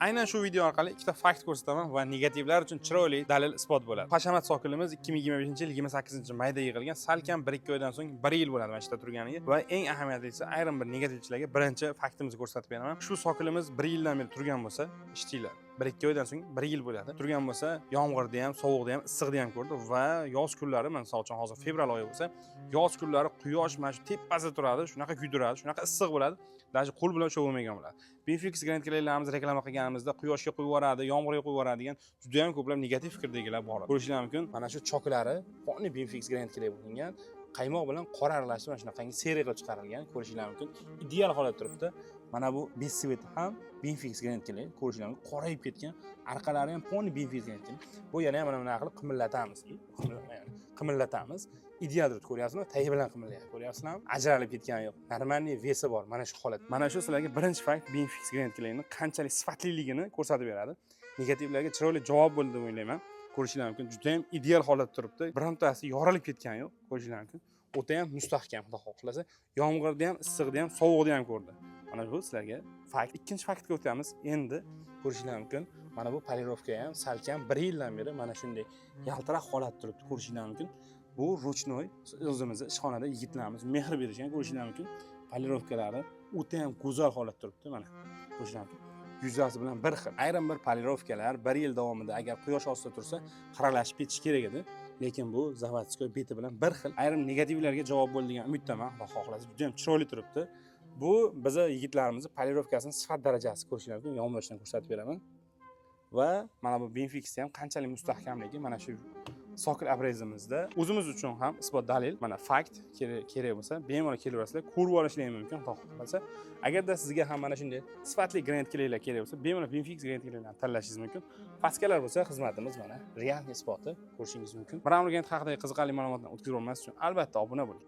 Aynan shu video orqali ikkita fakt ko'rsataman va negativlar uchun chiroyli dalil isbot bo'ladi. Hashamat sokinimiz 2025-yil 28-mayda yig'ilgan, salkam 1-2 oydan so'ng 1 yil bo'ladi mana shu yerda turganiga va eng ahamiyatlisi ayrim bir negativchilarga birinchi faktimizni ko'rsatib beraman. Shu sokinimiz 1 yildan beri turgan bo'lsa, eshitdinglar. 1-2 oydan so'ng 1 yil bo'ladi. Turgan bo'lsa, yomg'irda ham, sovuqda ham, issiqda ham ko'rdi va yoz kunlari, misol uchun hozir fevral oyi bo'lsa, yoz kunlari quyosh mana shu tepasida turadi, shunaqa kuydiradi, shunaqa issiq bo'ladi. Даже qo'l bilan ushlab bo'lmagan bo'ladi. Benfix grantlarimiz reklama qilganimizda quyoshga qo'yib yuboradi, yomg'irga qo'yib yuboradi degan juda ham ko'plab negativ fikrdagilar bor. Ko'rishingiz mumkin. Mana shu choklari fonni Benfix grantlar bo'lingan, qaymoq bilan qora aralashib mana shunaqangi seriya qilib chiqarilgan. Ko'rishingiz mumkin. Ideal holatda turibdi. Mana bu bisvet ham Benfix grantlar ko'rishingiz mumkin. Qorayib ketgan, orqalari ham fonni Benfix grantlar. Bu yana ham mana bunaqa qilib qimillatamiz. Qimillatamiz. Ideal turibdi, ko'ryapsizmi? Tayi bilan qimillayapti. Ko'ryapsizlarmi? Ajralib ketgani yo'q. Normalniy vesi bor mana shu holat. Mana shu sizlarga birinchi fakt Benfix grantlarning qanchalik sifatliligini ko'rsatib beradi. Negativlarga chiroyli javob bo'ldi deb o'ylayman. Ko'rishingiz mumkin. Juda ham ideal holatda turibdi. Birontasi yorilib ketgani yo'q. Ko'rishingiz mumkin. O'ta ham mustahkam, xudo xohlasa. Yomg'irda ham, issiqda ham, sovuqda ham ko'rdi. Mana bu sizlarga fakt. Ikkinchi faktga o'tamiz. Endi ko'rishingiz mumkin. Mana bu polirovka ham salkam 1 yildan beri mana shunday yaltiroq holatda turibdi. Ko'rishingiz mumkin. Bu ruchnoy o'zimizning ishxonada yigitlarimiz mehr berishgan, ko'rishingiz mumkin. Polirovkalari o'ta ham go'zal holatda turibdi mana. Ko'rishingiz mumkin. Yuzasi bilan bir xil. Ayrim bir polirovkalar 1 yil davomida agar quyosh ostida tursa, xiralashib ketishi kerak edi. Lekin bu zavodskoy beti bilan bir xil. Ayrim negativlarga javob bo'ladigan umiddaman. Xudo xohlasa juda ham chiroyli turibdi. Bu bizning yigitlarimizning polirovkasining sifat darajasi ko'rishingiz mumkin. Yonboshdan ko'rsatib beraman. Va mana bu Benfix ham qanchalik mustahkamligi mana shu sokil abrezimizda o'zimiz uchun ham isbot dalil, mana fakt kerak bo'lsa, bemalol kelaverasizlar, ko'rib olishingiz mumkin, xudo xohlasa. Agarda sizga ham mana shunday sifatli grant keraklar kerak bo'lsa, bemalol Benfix grant keraklarni tanlashingiz mumkin. Pastkalar bo'lsa, xizmatimiz mana real isboti ko'rishingiz mumkin. Biron grant haqidagi qiziqarli ma'lumotlarni o'tkazib olmaslik uchun albatta obuna bo'ling.